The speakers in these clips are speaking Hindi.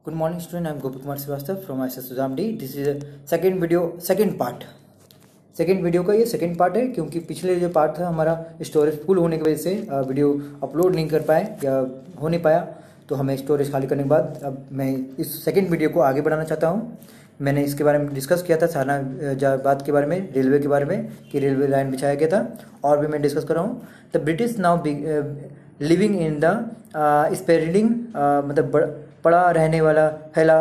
Good morning, student. I'm Gopi Kumar Srivastava from ISS Sudamdi. This is a second video, second part. Second video का ये सेकेंड पार्ट है क्योंकि पिछले जो पार्ट था हमारा स्टोरेज फुल होने की वजह से वीडियो अपलोड नहीं कर पाए या हो नहीं पाया, तो हमें स्टोरेज खाली करने के बाद अब मैं इस सेकेंड वीडियो को आगे बढ़ाना चाहता हूँ। मैंने इसके बारे में डिस्कस किया था सहारनपुर के बारे में, रेलवे के बारे में कि रेलवे लाइन बिछाया गया था, और भी मैं डिस्कस कर रहा हूँ। The British now living in the spreading मतलब पड़ा रहने वाला, फैला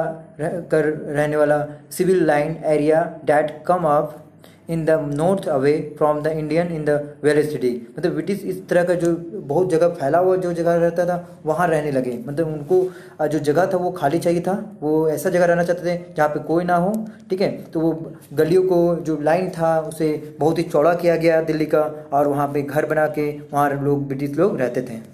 कर रहने वाला civil line area that come up in the north away from the Indian in the very city. मतलब ब्रिटिश इस तरह का जो बहुत जगह फैला हुआ जो जगह रहता था वहाँ रहने लगे। मतलब उनको जो जगह था वो खाली चाहिए था, वो ऐसा जगह रहना चाहते थे जहाँ पे कोई ना हो, ठीक है। तो वो गलियों को जो लाइन था उसे बहुत ही चौड़ा किया गया दिल्ली का, और वहाँ पे घर बना के वहाँ लोग ब्रिटिश लोग रहते थे।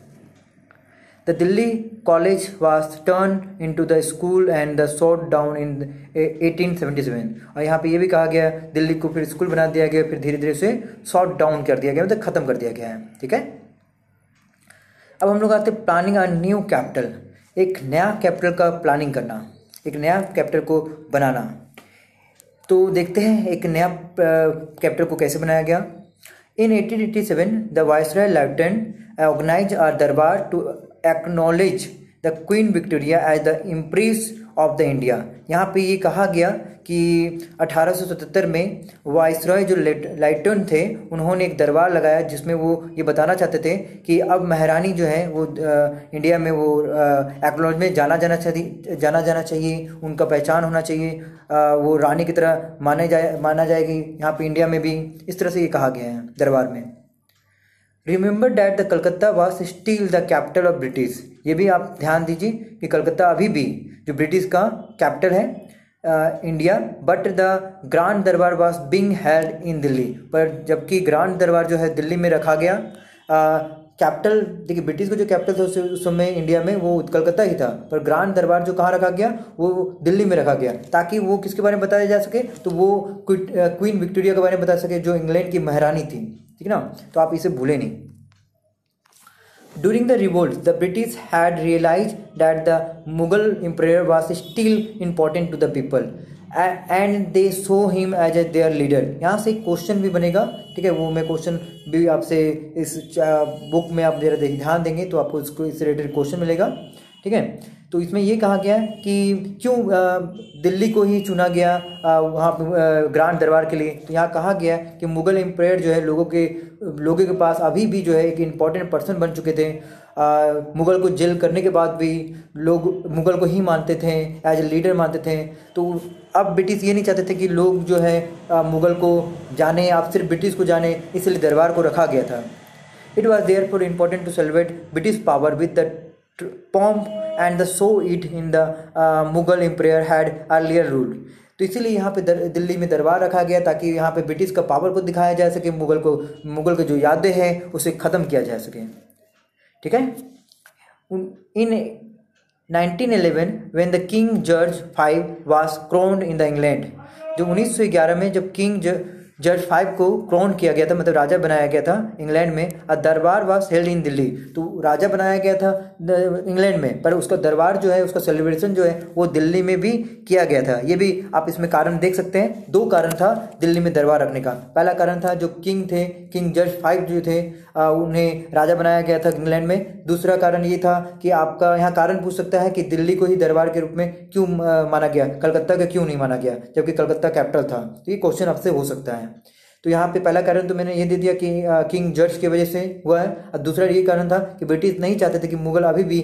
The Delhi College was turned into the school and the shut down in 1877। और यहाँ पे ये भी कहा गया दिल्ली को फिर स्कूल बना दिया गया, फिर धीरे धीरे उसे शॉट डाउन कर दिया गया, मतलब खत्म कर दिया गया है, ठीक है। अब हम लोग आते हैं प्लानिंग अ न्यू कैपिटल, एक नया कैपिटल का प्लानिंग करना, एक नया कैपिटल को बनाना। तो देखते हैं एक नया कैपिटल को कैसे बनाया गया। In 1887, the Viceroy Lieutenant organized a darbar to acknowledge the Queen Victoria as the Empress of the India। यहाँ पे ये कहा गया कि 1877 में वाइसरॉय जो लाइटन थे उन्होंने एक दरबार लगाया जिसमें वो ये बताना चाहते थे कि अब महारानी जो है वो इंडिया में वो एक्नॉलेज में जाना जाना चाहिए, उनका पहचान होना चाहिए, वो रानी की तरह माना जाएगी यहाँ पे इंडिया में भी। इस तरह से ये कहा गया है दरबार में। Remember that the Calcutta was still the capital of British. ये भी आप ध्यान दीजिए कि कलकत्ता अभी भी जो ब्रिटिश का कैपिटल है इंडिया, बट द ग्रांड दरबार was being held in Delhi. पर जबकि ग्रांड दरबार जो है दिल्ली में रखा गया। कैपिटल देखिए, ब्रिटिश का जो कैपिटल था उस समय इंडिया में वो कलकत्ता ही था, पर ग्रांड दरबार जो कहाँ रखा गया वो दिल्ली में रखा गया, ताकि वो किसके बारे में बताया जा सके, तो वो क्वीन विक्टोरिया के बारे में बता सके जो इंग्लैंड की महारानी थी, ठीक ना। तो आप इसे भूले नहीं। During the revolt, the British had realized that the Mughal emperor was still important to the people, and they saw him as their leader। यहाँ से एक क्वेश्चन भी बनेगा, ठीक है। वो मैं क्वेश्चन भी आपसे इस बुक में आप जरा ध्यान देंगे तो आपको इससे रिलेटेड क्वेश्चन मिलेगा, ठीक है। तो इसमें ये कहा गया कि क्यों दिल्ली को ही चुना गया वहाँ ग्रांड दरबार के लिए। तो यहाँ कहा गया कि मुगल एम्पायर जो है लोगों के पास अभी भी जो है एक इम्पॉर्टेंट पर्सन बन चुके थे। मुगल को जेल करने के बाद भी लोग मुगल को ही मानते थे, एज ए लीडर मानते थे। तो अब ब्रिटिश ये नहीं चाहते थे कि लोग जो है मुगल को जाने, आप सिर्फ ब्रिटिश को जाने, इसलिए दरबार को रखा गया था। It was therefore important to celebrate British power with the pomp and the show it in the Mughal emperor had earlier ruled। तो इसीलिए यहाँ पे दिल्ली में दरबार रखा गया ताकि यहाँ पे ब्रिटिश का पावर को दिखाया जा सके, मुगल के जो यादें हैं उसे ख़त्म किया जा सके, ठीक है। इन 1911 when the King George V was crowned in the England, जो 1911 में जब किंग जॉर्ज 5 को क्राउन किया गया था, मतलब राजा बनाया गया था इंग्लैंड में, और दरबार वाज हेल्ड इन दिल्ली। तो राजा बनाया गया था इंग्लैंड में, पर उसका दरबार जो है, उसका सेलिब्रेशन जो है वो दिल्ली में भी किया गया था। ये भी आप इसमें कारण देख सकते हैं। दो कारण था दिल्ली में दरबार रखने का। पहला कारण था जो किंग थे, किंग जॉर्ज 5 जो थे उन्हें राजा बनाया गया था इंग्लैंड में। दूसरा कारण ये था कि आपका यहाँ कारण पूछ सकता है कि दिल्ली को ही दरबार के रूप में क्यों माना गया, कलकत्ता का क्यों नहीं माना गया, जबकि कलकत्ता कैपिटल था। तो ये क्वेश्चन आपसे हो सकता है। तो यहाँ पे पहला कारण तो मैंने ये दे दिया कि किंग जॉर्ज की वजह से हुआ है, और दूसरा ये कारण था कि ब्रिटिश नहीं चाहते थे कि मुगल अभी भी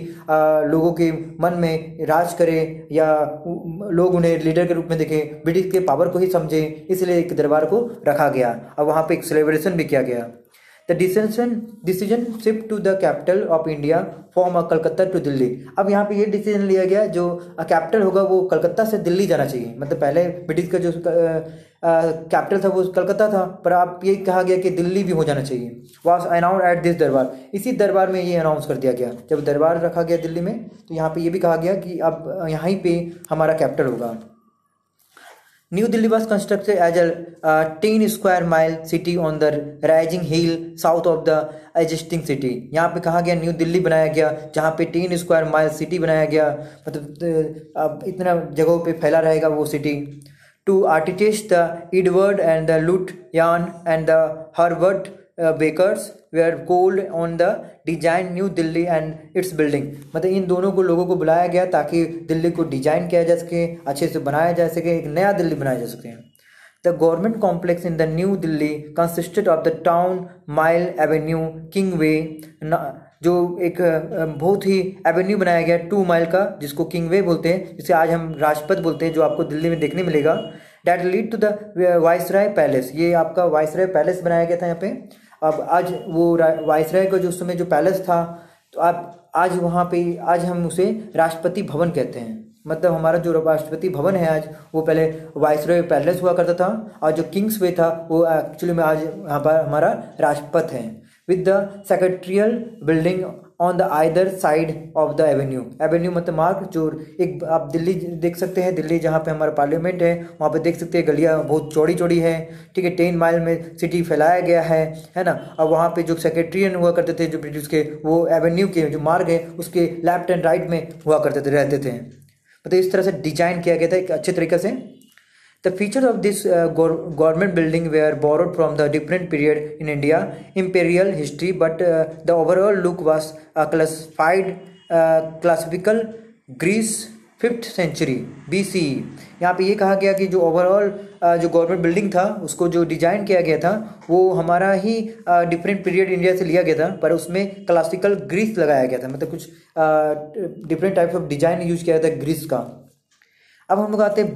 लोगों के मन में राज करे या लोग उन्हें लीडर के रूप में देखें, ब्रिटिश के पावर को ही समझे, इसलिए एक दरबार को रखा गया और वहाँ पे एक सेलिब्रेशन भी किया गया। The decision shift to the capital of India from Calcutta to Delhi. अब यहाँ पे ये डिसीजन लिया गया जो कैपिटल होगा वो कलकत्ता से दिल्ली जाना चाहिए। मतलब पहले ब्रिटिश का जो कैपिटल था वो कलकत्ता था, पर अब ये कहा गया कि दिल्ली भी हो जाना चाहिए। वाज अनाउंस एट दिस दरबार, इसी दरबार में ये अनाउंस कर दिया गया। जब दरबार रखा गया दिल्ली में तो यहाँ पे ये भी कहा गया कि अब यहाँ पे हमारा कैपिटल होगा। New Delhi was constructed as a 10 square mile city on the rising hill south of the existing city. यहाँ पे कहा गया न्यू दिल्ली बनाया गया जहाँ पे 10 स्क्वायर माइल सिटी बनाया गया, मतलब अब इतना जगहों पे फैला रहेगा वो city. To architects the Edward and the Lutyens and the Harvard Bakers were called on the design New Delhi and its building. मतलब इन दोनों को लोगों को बुलाया गया ताकि दिल्ली को डिजाइन किया जा सके, अच्छे से बनाया जा सके, एक नया दिल्ली बनाया जा सके. The government complex in the New Delhi consisted of the town, Mile Avenue, Kingway, जो एक बहुत ही एवेन्यू बनाया गया 2 माइल का जिसको किंगवे बोलते हैं, जिसे आज हम राजपथ बोलते हैं, जो आपको दिल्ली में देखने मिलेगा. That lead to the viceroy palace. ये आपका वाइसराय पैलेस बनाया गया था यहाँ पे. अब आज वो वाइसराय का जो उस समय जो पैलेस था, तो आप आज वहाँ पे आज हम उसे राष्ट्रपति भवन कहते हैं. मतलब हमारा जो राष्ट्रपति भवन है आज, वो पहले वाइसराय पैलेस हुआ करता था, और जो किंग्सवे था वो एक्चुअली में आज यहाँ पर हमारा राजपथ है. With the secretarial building on the either side of the Avenue. Avenue मतलब मार्ग, जो एक आप दिल्ली देख सकते हैं, दिल्ली जहाँ पे हमारा पार्लियामेंट है वहाँ पे देख सकते हैं गलियाँ बहुत चौड़ी चौड़ी है, ठीक है. 10 माइल में सिटी फैलाया गया है ना. और वहाँ पे जो सेक्रेटरियन हुआ करते थे जो ब्रिटिश के, वो एवेन्यू के जो मार्ग है उसके लेफ्ट एंड राइट में हुआ करते थे, रहते थे. मतलब इस तरह से डिजाइन किया गया था एक अच्छे तरीके से. The features of this government building were borrowed from the different period in India imperial history, but the overall look was classified classical Greece 5th century BCE. यहाँ पे ये कहा गया कि जो ओवरऑल जो गवर्नमेंट बिल्डिंग था उसको जो डिजाइन किया गया था वो हमारा ही डिफरेंट पीरियड इंडिया से लिया गया था, पर उसमें क्लासिकल ग्रीस लगाया गया था. मतलब कुछ different types of design use किया था ग्रीस का. अब हम लोग आते हैं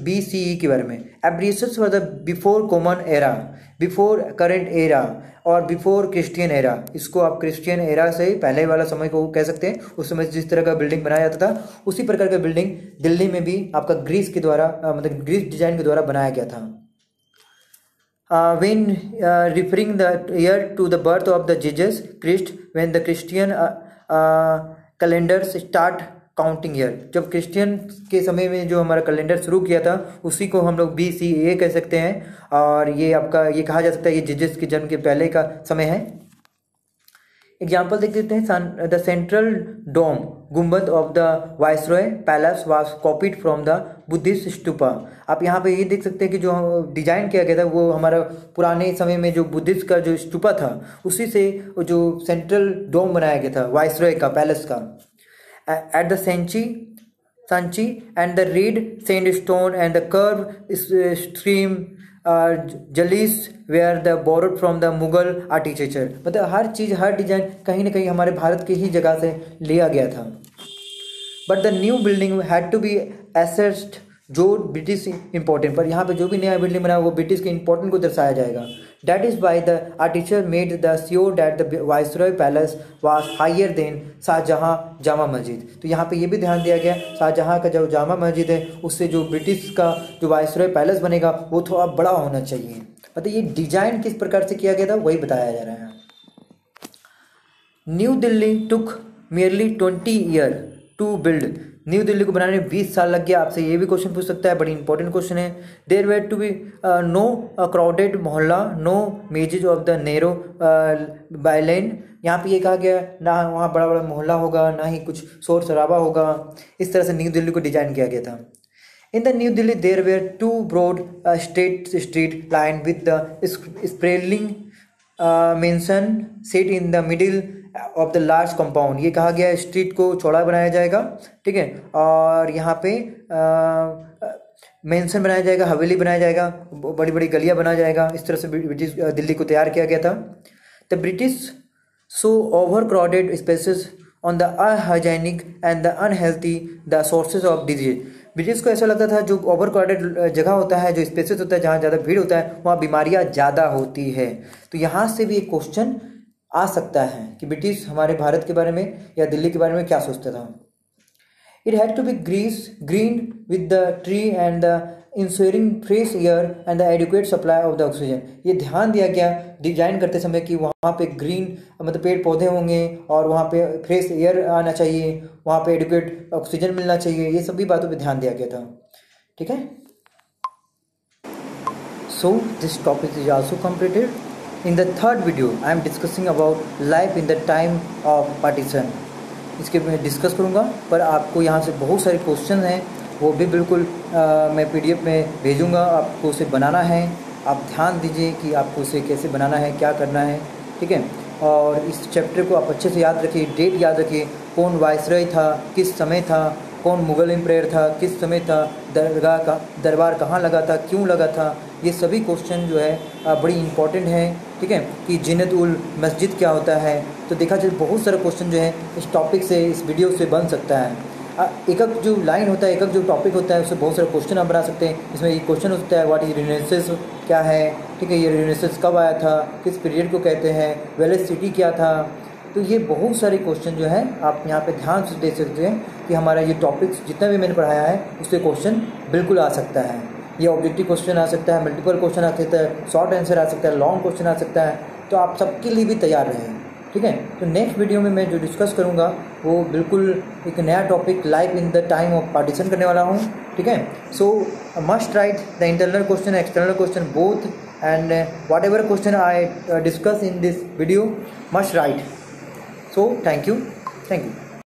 BCE के बारे में. Abbreviations for the before common era, before current era और बिफोर क्रिश्चियन एरा. इसको आप क्रिश्चियन एरा से पहले वाला समय को कह सकते हैं. उस समय जिस तरह का बिल्डिंग बनाया जाता था उसी प्रकार का बिल्डिंग दिल्ली में भी आपका ग्रीस के द्वारा मतलब ग्रीस डिजाइन के द्वारा बनाया गया था. When referring the year to the birth of the Jesus Christ, when the Christian calendars start counting year, जब क्रिश्चियन के समय में जो हमारा कैलेंडर शुरू किया था उसी को हम लोग BCE कह सकते हैं. और ये आपका ये कहा जा सकता है ये जीसस के जन्म के पहले का समय है. एग्जाम्पल देख लेते हैं. द सेंट्रल डोम गुम्बद of the viceroy palace was copied from the Buddhist stupa. आप यहाँ पे ये देख सकते हैं कि जो डिजाइन किया गया था वो हमारा पुराने समय में जो बुद्धिस्ट का जो स्तूपा था उसी से जो सेंट्रल डोम बनाया गया था वाइसरॉय का पैलेस का. At the Sanchi and the red sandstone and the curved stream jalis were the borrowed from the Mughal architecture. मतलब हर चीज़ हर डिजाइन कहीं ना कहीं हमारे भारत के ही जगह से लिया गया था. But the new building had to be assessed जो ब्रिटिश इंपॉर्टेंट, पर यहाँ पे जो भी नया बिल्डिंग बना वो ब्रिटिश के इंपॉर्टेंट को दर्शाया जाएगा. That is why the architecture made the sure that the Viceroy Palace was higher than Shahjahan Jama Masjid. तो यहाँ पे ये भी ध्यान दिया गया शाहजहाँ का जो जामा मस्जिद है उससे जो ब्रिटिश का जो वाइसरॉय पैलेस बनेगा वो थोड़ा बड़ा होना चाहिए. मतलब ये डिजाइन किस प्रकार से किया गया था वही बताया जा रहा है. New Delhi took merely 20 years to build. New Delhi को बनाने में 20 साल लग गया. आपसे ये भी क्वेश्चन पूछ सकता है, बड़ी इंपॉर्टेंट क्वेश्चन है. There were to be no crowded mohalla, no mazes of the narrow bylane. यहाँ पे ये कहा गया ना वहाँ बड़ा बड़ा मोहल्ला होगा ना ही कुछ शोर शराबा होगा. इस तरह से न्यू दिल्ली को डिजाइन किया गया था. In the New Delhi, there were 2 broad straight street lined with the sprawling mansion set in the middle of the large compound. ये कहा गया स्ट्रीट को चौड़ा बनाया जाएगा, ठीक है, और यहाँ पे मेंशन बनाया जाएगा, हवेली बनाया जाएगा, बड़ी बड़ी गलियाँ बनाया जाएगा. इस तरह से ब्रिटिश दिल्ली को तैयार किया गया था. The British so overcrowded spaces on the unhygienic and the unhealthy the sources of disease. British को ऐसा लगता था जो ओवर क्राउडेड जगह होता है, जो स्पेसेस होता है जहाँ ज़्यादा भीड़ होता है वहाँ बीमारियाँ ज़्यादा होती है. तो यहाँ से भी एक क्वेश्चन आ सकता है कि ब्रिटिश हमारे भारत के बारे में या दिल्ली के बारे में क्या सोचता था. It had to be green with the tree and the ensuring fresh air and the adequate supply of the oxygen. ये ध्यान दिया गया डिजाइन करते समय कि वहाँ पे ग्रीन मतलब पेड़ पौधे होंगे और वहाँ पे फ्रेश एयर आना चाहिए, वहाँ पे एडिक्वेट ऑक्सीजन मिलना चाहिए. ये सभी बातों पे ध्यान दिया गया था, ठीक है. So this topic is also completed. In the third video, I am discussing about life in the time of partition. इसके मैं डिस्कस करूँगा, पर आपको यहाँ से बहुत सारे क्वेश्चन हैं, वो भी बिल्कुल मैं PDF में भेजूँगा, आपको उसे बनाना है। आप ध्यान दीजिए कि आपको उसे कैसे बनाना है, क्या करना है, ठीक है। और इस चैप्टर को आप अच्छे से याद रखिए, डेट याद रखिए, कौन वायसरॉय था, किस समय था, कौन मुग़ल एम्पायर था, किस समय था, दरबार कहाँ लगा था, क्यों लगा था, ये सभी क्वेश्चन जो है बड़ी इंपॉर्टेंट है, ठीक है। कि जिन्नत उल मस्जिद क्या होता है। तो देखा जाए बहुत सारे क्वेश्चन जो है इस टॉपिक से, इस वीडियो से बन सकता है। एक जो लाइन होता है, एक जो टॉपिक होता है, उससे बहुत सारे क्वेश्चन आप बना सकते हैं। इसमें एक क्वेश्चन होता है व्हाट इज रेनेसांस क्या है, ठीक है, ये रेनेसांस कब आया था, किस पीरियड को कहते हैं, वेलेस सिटी क्या था। तो ये बहुत सारे क्वेश्चन जो है आप यहाँ पे ध्यान से दे सकते हैं कि हमारा ये टॉपिक्स जितना भी मैंने पढ़ाया है उससे क्वेश्चन बिल्कुल आ सकता है। ये ऑब्जेक्टिव क्वेश्चन आ सकता है, मल्टीपल क्वेश्चन आ सकता है, शॉर्ट आंसर आ सकता है, लॉन्ग क्वेश्चन आ सकता है। तो आप सबके लिए भी तैयार रहें, ठीक है। तो नेक्स्ट वीडियो में मैं जो डिस्कस करूँगा वो बिल्कुल एक नया topic life in the time of partition करने वाला हूँ, ठीक है। सो must write the internal question, external question both, and what ever question I discuss in this video must write. So thank you.